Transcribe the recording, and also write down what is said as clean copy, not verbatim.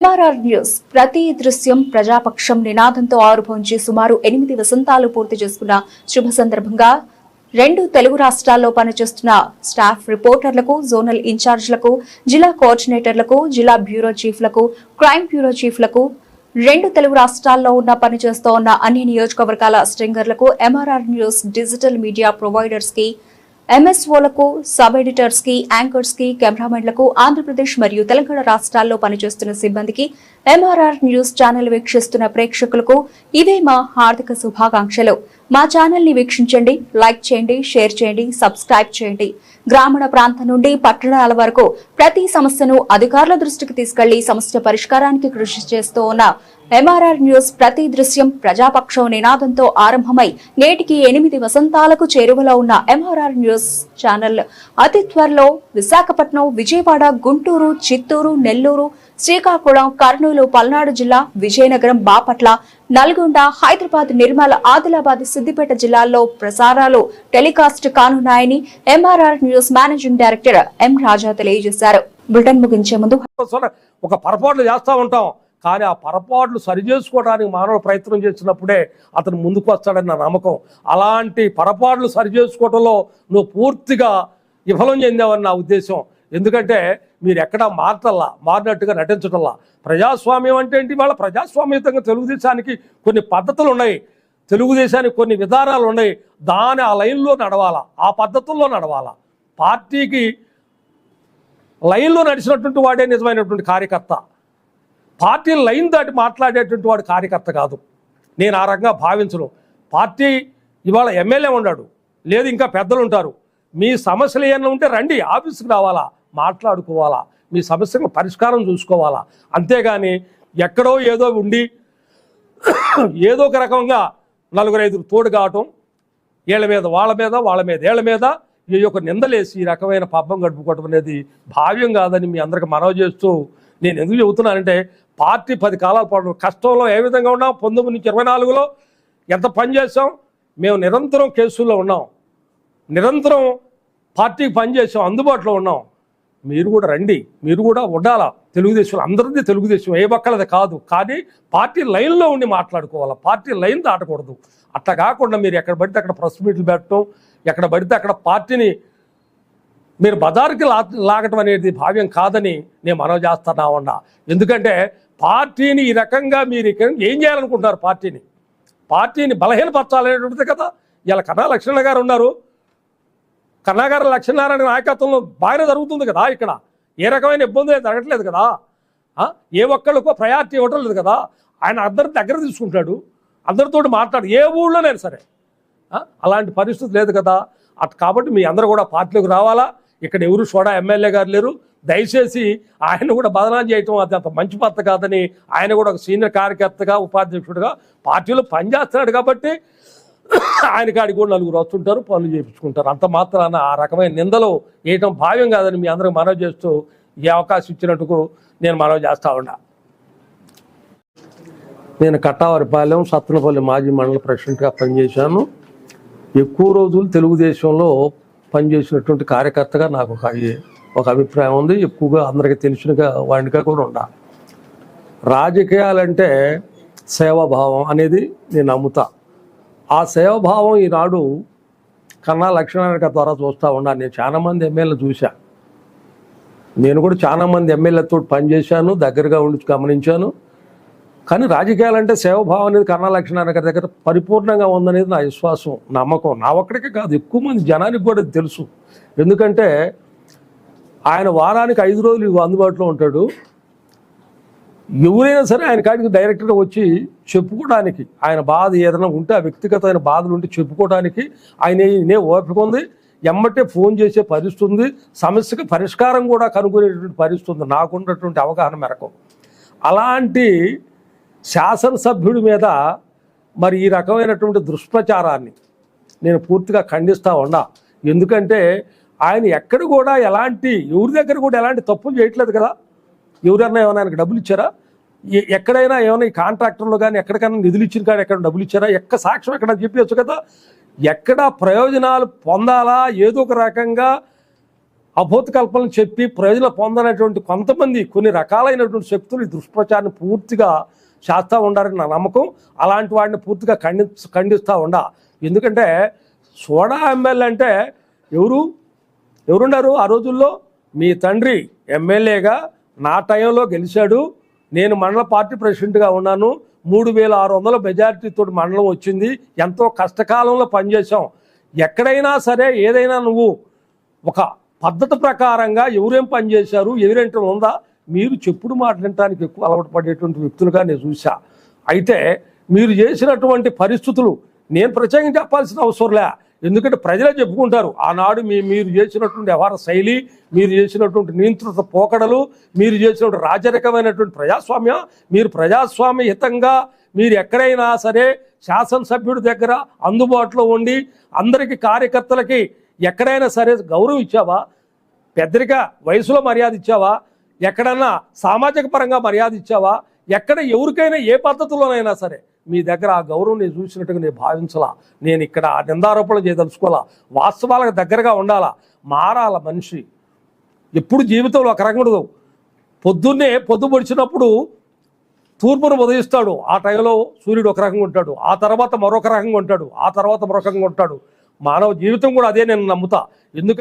MRR news ప్రతి దృశ్యం ప్రజాపక్షం నినాదంతో ఆరుభవించి సుమారు 8 వసంతాలు పూర్తి చేసుకున్న శుభ సందర్భంగా 2 తెలుగు రాష్ట్రాల్లో పనిచేస్తున్న స్టాఫ్ రిపోర్టర్లకు, జోనల్ ఇన్ఛార్జ్లకు, జిల్లా కోఆర్డినేటర్లకు, జిల్లా బ్యూరో చీఫ్లకు, క్రైమ్ బ్యూరో చీఫ్లకు, 2 తెలుగు రాష్ట్రాల్లో పనిచేస్తూ ఉన్న అన్ని నియోజకవర్గాల స్ట్రింగర్లకు, MRR news digital media providers కి, ఎంఎస్ఓలకు, సబ్ ఎడిటర్స్ కి, యాంకర్స్ కి, కెమెరామెన్లకు, ఆంధ్రప్రదేశ్ మరియు తెలంగాణ రాష్ట్రాల్లో పనిచేస్తున్న సిబ్బందికి, ఎంఆర్ఆర్ న్యూస్ ఛానల్ వీక్షిస్తున్న ప్రేక్షకులకు ఇవే మా హార్దిక శుభాకాంక్షలు. మా ఛానల్ ని వీక్షించండి, లైక్ చేయండి, షేర్ చేయండి, సబ్స్క్రైబ్ చేయండి. గ్రామీణ ప్రాంతం నుండి పట్టణాల వరకు ప్రతి సమస్యను అధికారుల దృష్టికి తీసుకెళ్లి సమస్య పరిష్కారానికి కృషి చేస్తూ ఉన్న ఎంఆర్ఆర్ న్యూస్ ప్రతి దృశ్యం ప్రజాపక్షం నినాదంతో ఆరంభమై నేటికి 8 వసంతాలకు చేరువలో ఉన్న ఎంఆర్ఆర్ న్యూస్ ఛానల్ అతి త్వరలో విశాఖపట్నం, విజయవాడ, గుంటూరు, చిత్తూరు, నెల్లూరు, శ్రీకాకుళం, కర్నూలు, పల్నాడు జిల్లా, విజయనగరం, బాపట్ల, నల్గొండ, హైదరాబాద్, నిర్మల్, ఆదిలాబాద్, సిద్దిపేట జిల్లాల్లో ప్రసారాలు టెలికాస్ట్ కానున్నాయని MRR news managing director M Raja తెలియజేశారు. బులెటిన్ ముగించే ముందు ఒక పొరపాట్లు చేస్తూ ఉంటాం, కానీ ఆ పొరపాట్లు సరిచేసుకోవడానికి మానవుడు ప్రయత్నం చేసినప్పుడే అతను ముందుకు వస్తాడని నా నమ్మకం. అలాంటి పొరపాట్లు సరిచేసుకోవడంలో నువ్వు పూర్తిగా విఫలం చెందావని నా ఉద్దేశం. ఎందుకంటే మీరు ఎక్కడా మారినట్టుగా నటించడంలా. ప్రజాస్వామ్యం అంటే ఏంటి? వాళ్ళ ప్రజాస్వామ్యతంగా తెలుగుదేశానికి కొన్ని పద్ధతులు ఉన్నాయి, తెలుగుదేశానికి కొన్ని విధానాలు ఉన్నాయి. ఆ లైన్లో నడవాలా, ఆ పద్ధతుల్లో నడవాలా. పార్టీకి లైన్లో నడిచినటువంటి వాడే నిజమైనటువంటి కార్యకర్త. పార్టీ లైన్ దాటి మాట్లాడేటువంటి వాడు కార్యకర్త కాదు. నేను ఆ రకంగా భావించను. పార్టీ ఇవాళ ఎమ్మెల్యే ఉన్నాడు, లేదు ఇంకా పెద్దలు ఉంటారు. మీ సమస్యలు ఏమైనా ఉంటే రండి, ఆఫీస్కి రావాలా, మాట్లాడుకోవాలా, మీ సమస్యలకు పరిష్కారం చూసుకోవాలా. అంతేగాని ఎక్కడో ఏదో ఉండి ఏదో ఒక రకంగా 4-5 తోడు కావటం, వీళ్ళ మీద వాళ్ళ మీద, వాళ్ళ మీద వీళ్ళ మీద ఈ యొక్క నిందలేసి ఈ రకమైన పబ్బం గడుపుకోవటం అనేది భావ్యం కాదని మీ అందరికి మనవి చేస్తూ, నేను ఎందుకు చెబుతున్నానంటే పార్టీ 10 కాలాల పాటు కష్టంలో ఏ విధంగా ఉన్నాం, 19 నుంచి 24లో ఎంత పని చేసాం. మేము నిరంతరం కేసుల్లో ఉన్నాం, నిరంతరం పార్టీకి పనిచేసాం, అందుబాటులో ఉన్నాం. మీరు కూడా రండి, మీరు కూడా ఉండాలా. తెలుగుదేశం అందరిది తెలుగుదేశం, ఏ ఒక్కళ్ళది కాదు. కానీ పార్టీ లైన్లో ఉండి మాట్లాడుకోవాలా, పార్టీ లైన్ దాటకూడదు. అట్లా కాకుండా మీరు ఎక్కడ పడితే అక్కడ ప్రెస్ మీట్లు పెట్టడం, ఎక్కడ పడితే అక్కడ పార్టీని మీరు బజారుకి లాగటం అనేది భావ్యం కాదని నేను మనవి చేస్తున్నా ఉన్నా. ఎందుకంటే పార్టీని ఈ రకంగా మీరు ఏం చేయాలనుకుంటున్నారు? పార్టీని బలహీనపరచాలనేటువంటిది కదా. ఇలా కన్నా లక్ష్మణ గారు ఉన్నారు, కన్నాగారు లక్ష్మీనారాయణ నాయకత్వంలో బాగానే జరుగుతుంది కదా. ఇక్కడ ఏ రకమైన ఇబ్బంది జరగట్లేదు కదా. ఏ ఒక్కళ్ళకో ప్రయారిటీ ఇవ్వటం లేదు కదా. ఆయన అందరి దగ్గర తీసుకుంటాడు, అందరితో మాట్లాడు, ఏ ఊళ్ళోనైనా సరే. అలాంటి పరిస్థితి లేదు కదా. కాబట్టి మీ అందరూ కూడా పార్టీలోకి రావాలా. ఇక్కడ ఎవరు సోడా ఎమ్మెల్యే గారు లేరు. దయచేసి ఆయన కూడా బదనాలు చేయటం అది అంత మంచి పద్ధతి కాదని, ఆయన కూడా ఒక సీనియర్ కార్యకర్తగా, ఉపాధ్యక్షుడిగా పార్టీలో పనిచేస్తున్నాడు కాబట్టి ఆయన కాడికి కూడా 4 వస్తుంటారు, పనులు చేయించుకుంటారు. అంత మాత్రాన ఆ రకమైన నిందలు వేయటం భావ్యం కాదని మీ అందరికి మనవి చేస్తూ ఈ అవకాశం ఇచ్చినట్టుకు నేను మనవి చేస్తా ఉన్నా. నేను కట్టావరిపాలెం, సత్తనపల్లి మాజీ మండల ప్రెసిడెంట్గా పనిచేశాను. ఎక్కువ రోజులు తెలుగుదేశంలో పనిచేసినటువంటి కార్యకర్తగా నాకు ఒక అభిప్రాయం ఉంది. ఎక్కువగా అందరికీ తెలిసినగా వాడిగా కూడా ఉండా. రాజకీయాలంటే సేవాభావం అనేది నేను నమ్ముతా. ఆ సేవాభావం ఈనాడు కన్నా లక్ష్మీనారాయణ ద్వారా చూస్తూ ఉన్నా. నేను చాలామంది ఎమ్మెల్యేలు చూశా, నేను కూడా చాలామంది ఎమ్మెల్యేలతో పనిచేశాను, దగ్గరగా ఉండి గమనించాను. కానీ రాజకీయాలంటే సేవాభావం అనేది కన్నా లక్ష్మీనారాయణ గారి దగ్గర పరిపూర్ణంగా ఉందనేది నా విశ్వాసం, నమ్మకం. నా ఒక్కడికే కాదు, ఎక్కువ మంది జనానికి కూడా తెలుసు. ఎందుకంటే ఆయన వారానికి 5 రోజులు అందుబాటులో ఉంటాడు. ఎవరైనా సరే ఆయన కాడికి డైరెక్ట్గా వచ్చి చెప్పుకోవడానికి, ఆయన బాధ ఏదైనా ఉంటే, ఆ వ్యక్తిగతమైన బాధలు ఉంటే చెప్పుకోవడానికి ఆయన ఓపిక ఉంది. ఎమ్మటే ఫోన్ చేసే పరిస్థితి ఉంది. సమస్యకి పరిష్కారం కూడా కనుగొనేటువంటి పరిస్థితి ఉంది నాకున్నటువంటి అవగాహన మేరకు. అలాంటి శాసనసభ్యుడి మీద మరి ఈ రకమైనటువంటి దుష్ప్రచారాన్ని నేను పూర్తిగా ఖండిస్తూ ఉన్నా. ఎందుకంటే ఆయన ఎక్కడ కూడా ఎవరి దగ్గర కూడా ఎలాంటి తప్పులు చేయట్లేదు కదా. ఎవరైనా ఏమైనా ఆయనకు డబ్బులు ఇచ్చారా? ఎక్కడైనా ఏమైనా ఈ కాంట్రాక్టర్లో కానీ ఎక్కడికైనా నిధులు ఇచ్చిన కానీ ఎక్కడ డబ్బులు ఇచ్చారా? సాక్ష్యం ఎక్కడ చెప్పవచ్చు కదా. ఎక్కడ ప్రయోజనాలు పొందాలా, ఏదో ఒక రకంగా అభూత కల్పనలు చెప్పి ప్రయోజనం పొందనటువంటి కొంతమంది కొన్ని రకాలైనటువంటి శక్తులు ఈ దుష్ప్రచారాన్ని పూర్తిగా చేస్తూ ఉండాలని నా నమ్మకం. అలాంటి వాడిని పూర్తిగా ఖండిస్తూ ఉండా. ఎందుకంటే సోడా ఎమ్మెల్యే అంటే ఎవరున్నారు ఆ రోజుల్లో? మీ తండ్రి ఎమ్మెల్యేగా నా టైంలో గెలిచాడు. నేను మండల పార్టీ ప్రెసిడెంట్గా ఉన్నాను. 3600 మెజారిటీతో మండలం వచ్చింది. ఎంతో కష్టకాలంలో పనిచేసాం. ఎక్కడైనా సరే ఏదైనా నువ్వు ఒక పద్ధతి ప్రకారంగా ఎవరేం పనిచేశారు, ఎవరేంటో ఉందా? మీరు చెప్పుడు మాట్లాడటానికి ఎక్కువ అలవాటు పడేటువంటి వ్యక్తులుగా నేను చూసా. అయితే మీరు చేసినటువంటి పరిస్థితులు నేను ప్రత్యేకంగా చెప్పాల్సిన అవసరంలే. ఎందుకంటే ప్రజలే చెప్పుకుంటారు ఆనాడు మీరు చేసినటువంటి వ్యవహార శైలి, మీరు చేసినటువంటి నియంత్రిత పోకడలు, మీరు చేసినటువంటి రాజరికమైనటువంటి ప్రజాస్వామ్యం. మీరు ప్రజాస్వామ్యహితంగా మీరు ఎక్కడైనా సరే శాసనసభ్యుడి దగ్గర అందుబాటులో ఉండి అందరికీ కార్యకర్తలకి ఎక్కడైనా సరే గౌరవం ఇచ్చావా? పెద్దరిక వయసులో మర్యాద ఇచ్చావా? ఎక్కడన్నా సామాజిక పరంగా మర్యాద ఇచ్చావా? ఎక్కడ ఎవరికైనా ఏ పద్ధతిలోనైనా సరే మీ దగ్గర ఆ గౌరవం నేను చూసినట్టుగా నేను భావించాలా. నేను ఇక్కడ నిందారోపణలు చేయదలుచుకోవాలా. వాస్తవాలకు దగ్గరగా ఉండాలా. మారాల మనిషి. ఎప్పుడు జీవితంలో ఒక రకంగా ఉండదు. పొద్దున్నే పొద్దు పొడిచినప్పుడు తూర్పును ఉదయిస్తాడు. ఆ టైంలో సూర్యుడు ఒక రకంగా ఉంటాడు. ఆ తర్వాత మరొక రకంగా ఉంటాడు. ఆ తర్వాత మరొక రకంగా ఉంటాడు. మానవ జీవితం కూడా అదే నేను నమ్ముతా. ఎందుకంటే